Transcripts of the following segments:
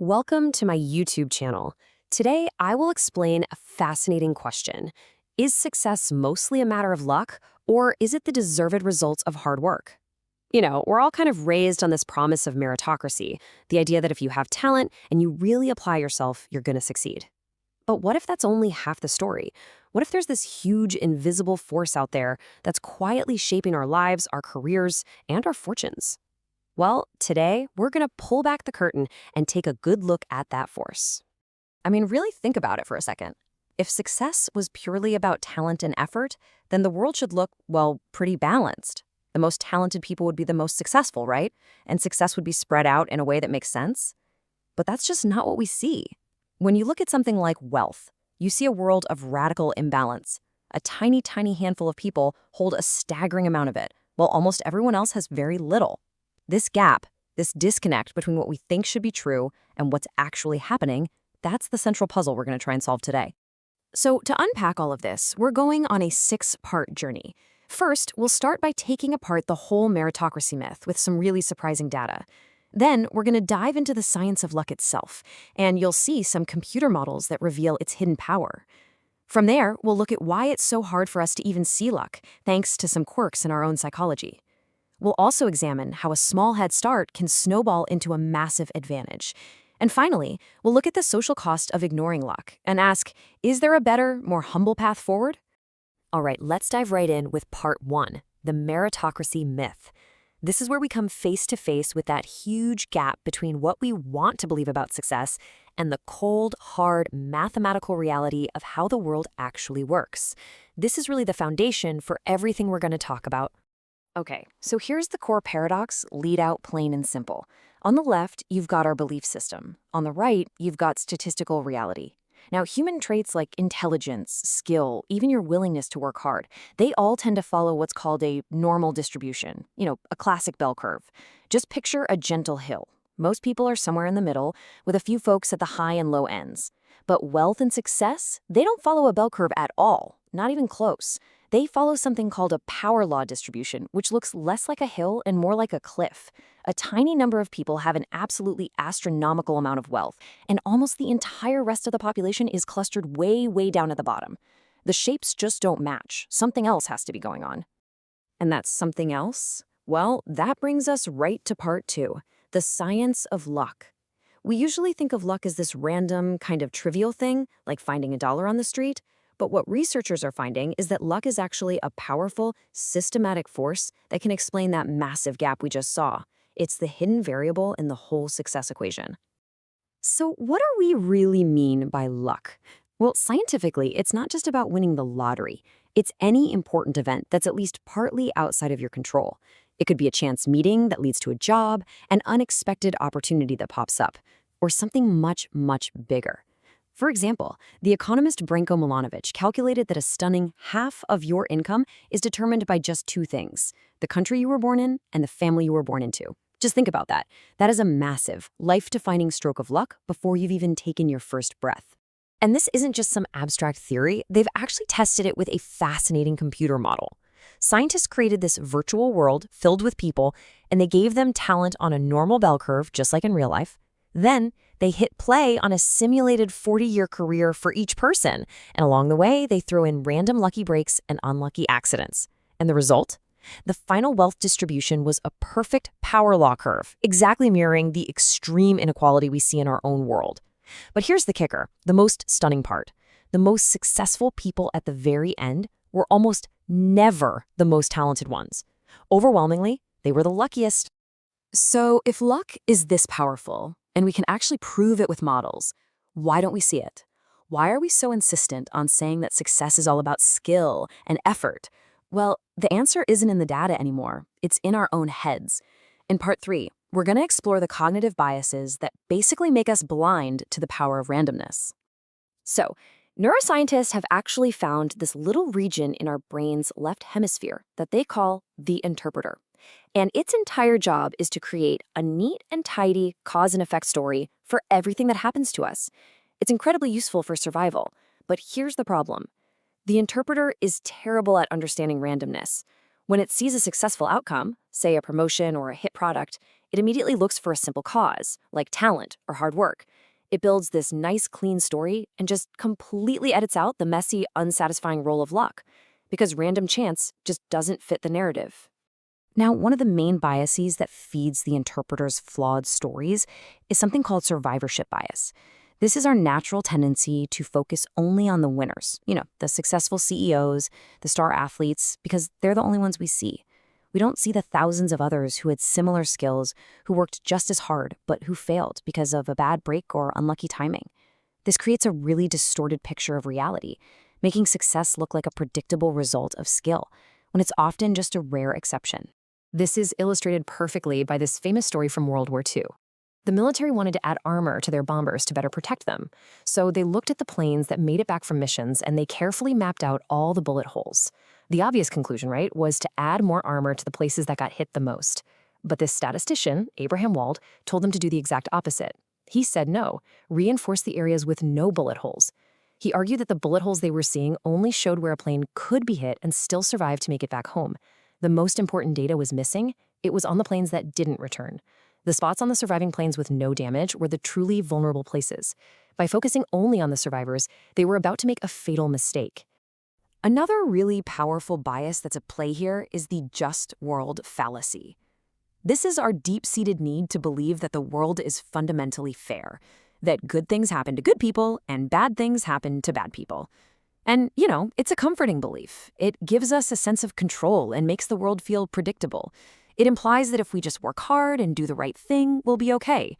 Welcome to my YouTube channel. Today, I will explain a fascinating question. Is success mostly a matter of luck, or is it the deserved result of hard work? We're all kind of raised on this promise of meritocracy, the idea that if you have talent and you really apply yourself, you're going to succeed. But what if that's only half the story? What if there's this huge invisible force out there that's quietly shaping our lives, our careers, and our fortunes? Well, today, we're going to pull back the curtain and take a good look at that force. I mean, really think about it for a second. If success was purely about talent and effort, then the world should look, well, pretty balanced. The most talented people would be the most successful, right? And success would be spread out in a way that makes sense. But that's just not what we see. When you look at something like wealth, you see a world of radical imbalance. A tiny, tiny handful of people hold a staggering amount of it, while almost everyone else has very little. This gap, this disconnect between what we think should be true and what's actually happening, that's the central puzzle we're going to try and solve today. So to unpack all of this, we're going on a 6-part journey. First, we'll start by taking apart the whole meritocracy myth with some really surprising data. Then, we're going to dive into the science of luck itself, and you'll see some computer models that reveal its hidden power. From there, we'll look at why it's so hard for us to even see luck, thanks to some quirks in our own psychology. We'll also examine how a small head start can snowball into a massive advantage. And finally, we'll look at the social cost of ignoring luck and ask, is there a better, more humble path forward? All right, let's dive right in with part 1, the meritocracy myth. This is where we come face to face with that huge gap between what we want to believe about success and the cold, hard, mathematical reality of how the world actually works. This is really the foundation for everything we're going to talk about. Okay, so here's the core paradox laid out plain and simple. On the left, you've got our belief system. On the right, you've got statistical reality. Now, human traits like intelligence, skill, even your willingness to work hard, they all tend to follow what's called a normal distribution, a classic bell curve. Just picture a gentle hill. Most people are somewhere in the middle, with a few folks at the high and low ends. But wealth and success, they don't follow a bell curve at all, not even close. They follow something called a power law distribution, which looks less like a hill and more like a cliff. A tiny number of people have an absolutely astronomical amount of wealth, and almost the entire rest of the population is clustered way, way down at the bottom. The shapes just don't match. Something else has to be going on. And that's something else? Well, that brings us right to part 2, the science of luck. We usually think of luck as this random, kind of trivial thing, like finding a dollar on the street. But what researchers are finding is that luck is actually a powerful, systematic force that can explain that massive gap we just saw. It's the hidden variable in the whole success equation. So what do we really mean by luck? Well, scientifically, it's not just about winning the lottery. It's any important event that's at least partly outside of your control. It could be a chance meeting that leads to a job, an unexpected opportunity that pops up, or something much, much bigger. For example, the economist Branko Milanovic calculated that a stunning half of your income is determined by just 2 things: the country you were born in and the family you were born into. Just think about that. That is a massive, life-defining stroke of luck before you've even taken your first breath. And this isn't just some abstract theory. They've actually tested it with a fascinating computer model. Scientists created this virtual world filled with people, and they gave them talent on a normal bell curve, just like in real life. Then they hit play on a simulated 40-year career for each person, and along the way, they throw in random lucky breaks and unlucky accidents. And the result? The final wealth distribution was a perfect power law curve, exactly mirroring the extreme inequality we see in our own world. But here's the kicker, the most stunning part. The most successful people at the very end were almost never the most talented ones. Overwhelmingly, they were the luckiest. So if luck is this powerful, and we can actually prove it with models, why don't we see it? Why are we so insistent on saying that success is all about skill and effort? Well, the answer isn't in the data anymore. It's in our own heads. In part 3, we're going to explore the cognitive biases that basically make us blind to the power of randomness. So, neuroscientists have actually found this little region in our brain's left hemisphere that they call the interpreter. And its entire job is to create a neat and tidy cause and effect story for everything that happens to us. It's incredibly useful for survival, but here's the problem. The interpreter is terrible at understanding randomness. When it sees a successful outcome, say a promotion or a hit product, It immediately looks for a simple cause, like talent or hard work. It builds this nice, clean story and just completely edits out the messy, unsatisfying role of luck, because random chance just doesn't fit the narrative. Now, one of the main biases that feeds the interpreter's flawed stories is something called survivorship bias. This is our natural tendency to focus only on the winners, the successful CEOs, the star athletes, because they're the only ones we see. We don't see the thousands of others who had similar skills, who worked just as hard, but who failed because of a bad break or unlucky timing. This creates a really distorted picture of reality, making success look like a predictable result of skill, when it's often just a rare exception. This is illustrated perfectly by this famous story from World War II. The military wanted to add armor to their bombers to better protect them, so they looked at the planes that made it back from missions and they carefully mapped out all the bullet holes. The obvious conclusion, right, was to add more armor to the places that got hit the most. But this statistician, Abraham Wald, told them to do the exact opposite. He said no, reinforce the areas with no bullet holes. He argued that the bullet holes they were seeing only showed where a plane could be hit and still survive to make it back home. The most important data was missing. It was on the planes that didn't return. The spots on the surviving planes with no damage were the truly vulnerable places. By focusing only on the survivors, they were about to make a fatal mistake. Another really powerful bias that's at play here is the just world fallacy. This is our deep-seated need to believe that the world is fundamentally fair, that good things happen to good people and bad things happen to bad people. And, it's a comforting belief. It gives us a sense of control and makes the world feel predictable. It implies that if we just work hard and do the right thing, we'll be okay.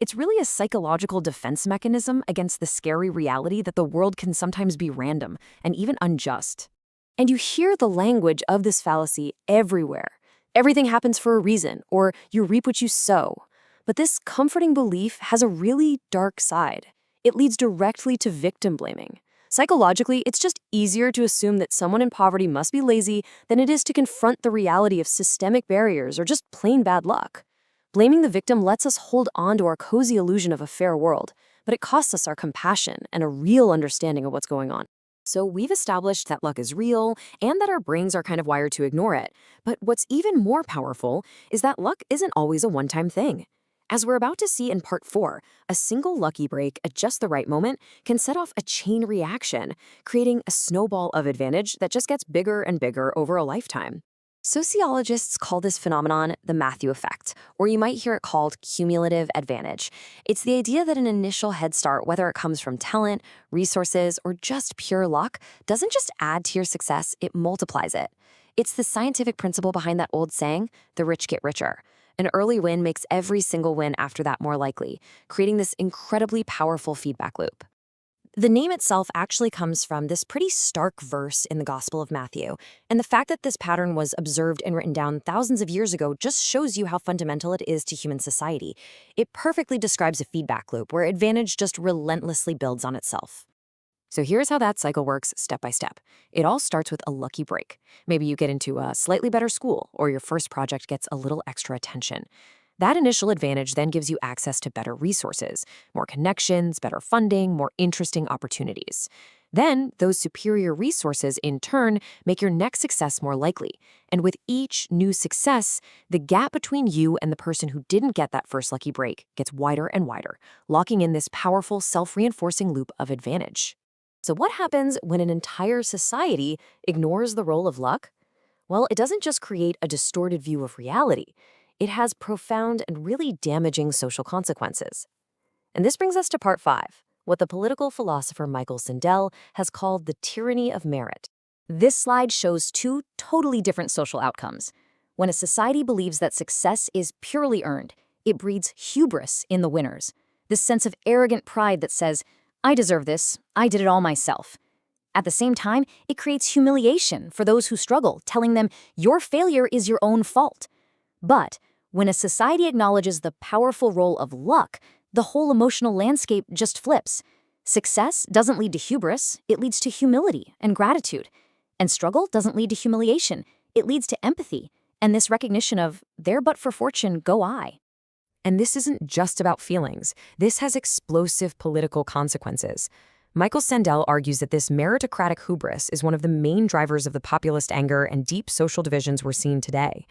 It's really a psychological defense mechanism against the scary reality that the world can sometimes be random and even unjust. And you hear the language of this fallacy everywhere. Everything happens for a reason, or you reap what you sow. But this comforting belief has a really dark side. It leads directly to victim blaming. Psychologically, it's just easier to assume that someone in poverty must be lazy than it is to confront the reality of systemic barriers or just plain bad luck. Blaming the victim lets us hold on to our cozy illusion of a fair world, but it costs us our compassion and a real understanding of what's going on. So we've established that luck is real and that our brains are kind of wired to ignore it. But what's even more powerful is that luck isn't always a one-time thing. As we're about to see in Part 4, a single lucky break at just the right moment can set off a chain reaction, creating a snowball of advantage that just gets bigger and bigger over a lifetime. Sociologists call this phenomenon the Matthew effect, or you might hear it called cumulative advantage. It's the idea that an initial head start, whether it comes from talent, resources, or just pure luck, doesn't just add to your success, it multiplies it. It's the scientific principle behind that old saying, the rich get richer. An early win makes every single win after that more likely, creating this incredibly powerful feedback loop. The name itself actually comes from this pretty stark verse in the Gospel of Matthew, and the fact that this pattern was observed and written down thousands of years ago just shows you how fundamental it is to human society. It perfectly describes a feedback loop where advantage just relentlessly builds on itself. So here's how that cycle works step by step. It all starts with a lucky break. Maybe you get into a slightly better school, or your first project gets a little extra attention. That initial advantage then gives you access to better resources, more connections, better funding, more interesting opportunities. Then, those superior resources, in turn, make your next success more likely. And with each new success, the gap between you and the person who didn't get that first lucky break gets wider and wider, locking in this powerful, self-reinforcing loop of advantage. So what happens when an entire society ignores the role of luck? Well, it doesn't just create a distorted view of reality. It has profound and really damaging social consequences. And this brings us to Part 5, what the political philosopher Michael Sandel has called the tyranny of merit. This slide shows two totally different social outcomes. When a society believes that success is purely earned, it breeds hubris in the winners, this sense of arrogant pride that says, I deserve this, I did it all myself. At the same time, it creates humiliation for those who struggle, telling them your failure is your own fault. But when a society acknowledges the powerful role of luck, the whole emotional landscape just flips. Success doesn't lead to hubris, it leads to humility and gratitude. And struggle doesn't lead to humiliation, it leads to empathy and this recognition of, there but for fortune go I. And this isn't just about feelings. This has explosive political consequences. Michael Sandel argues that this meritocratic hubris is one of the main drivers of the populist anger and deep social divisions we're seeing today.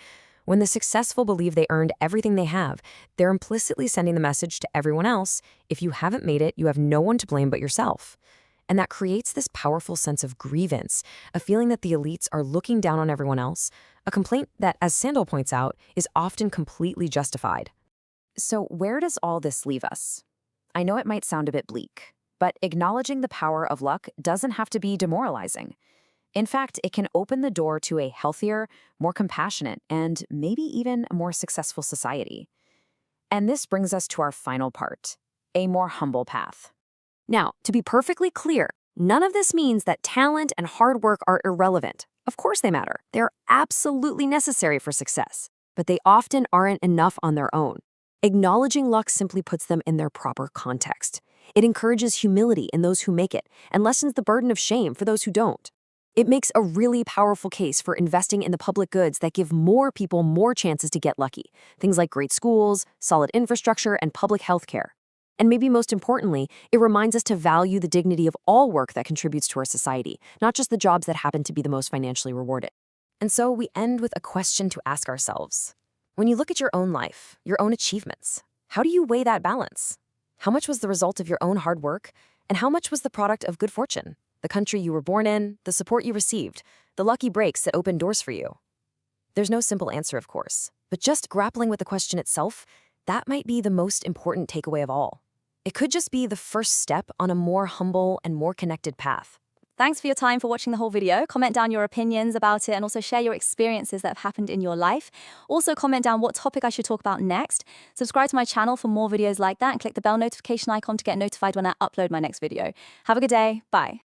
When the successful believe they earned everything they have, they're implicitly sending the message to everyone else, if you haven't made it, you have no one to blame but yourself. And that creates this powerful sense of grievance, a feeling that the elites are looking down on everyone else, a complaint that, as Sandel points out, is often completely justified. So where does all this leave us? I know it might sound a bit bleak, but acknowledging the power of luck doesn't have to be demoralizing. In fact, it can open the door to a healthier, more compassionate, and maybe even a more successful society. And this brings us to our final part, a more humble path. Now, to be perfectly clear, none of this means that talent and hard work are irrelevant. Of course they matter. They're absolutely necessary for success, but they often aren't enough on their own. Acknowledging luck simply puts them in their proper context. It encourages humility in those who make it and lessens the burden of shame for those who don't. It makes a really powerful case for investing in the public goods that give more people more chances to get lucky, things like great schools, solid infrastructure, and public health care. And maybe most importantly, it reminds us to value the dignity of all work that contributes to our society, not just the jobs that happen to be the most financially rewarded. And so we end with a question to ask ourselves. When you look at your own life, your own achievements, how do you weigh that balance? How much was the result of your own hard work, and how much was the product of good fortune? The country you were born in, the support you received, the lucky breaks that opened doors for you. There's no simple answer, of course, but just grappling with the question itself, that might be the most important takeaway of all. It could just be the first step on a more humble and more connected path. Thanks for your time for watching the whole video. Comment down your opinions about it and also share your experiences that have happened in your life. Also comment down what topic I should talk about next. Subscribe to my channel for more videos like that and click the bell notification icon to get notified when I upload my next video. Have a good day. Bye.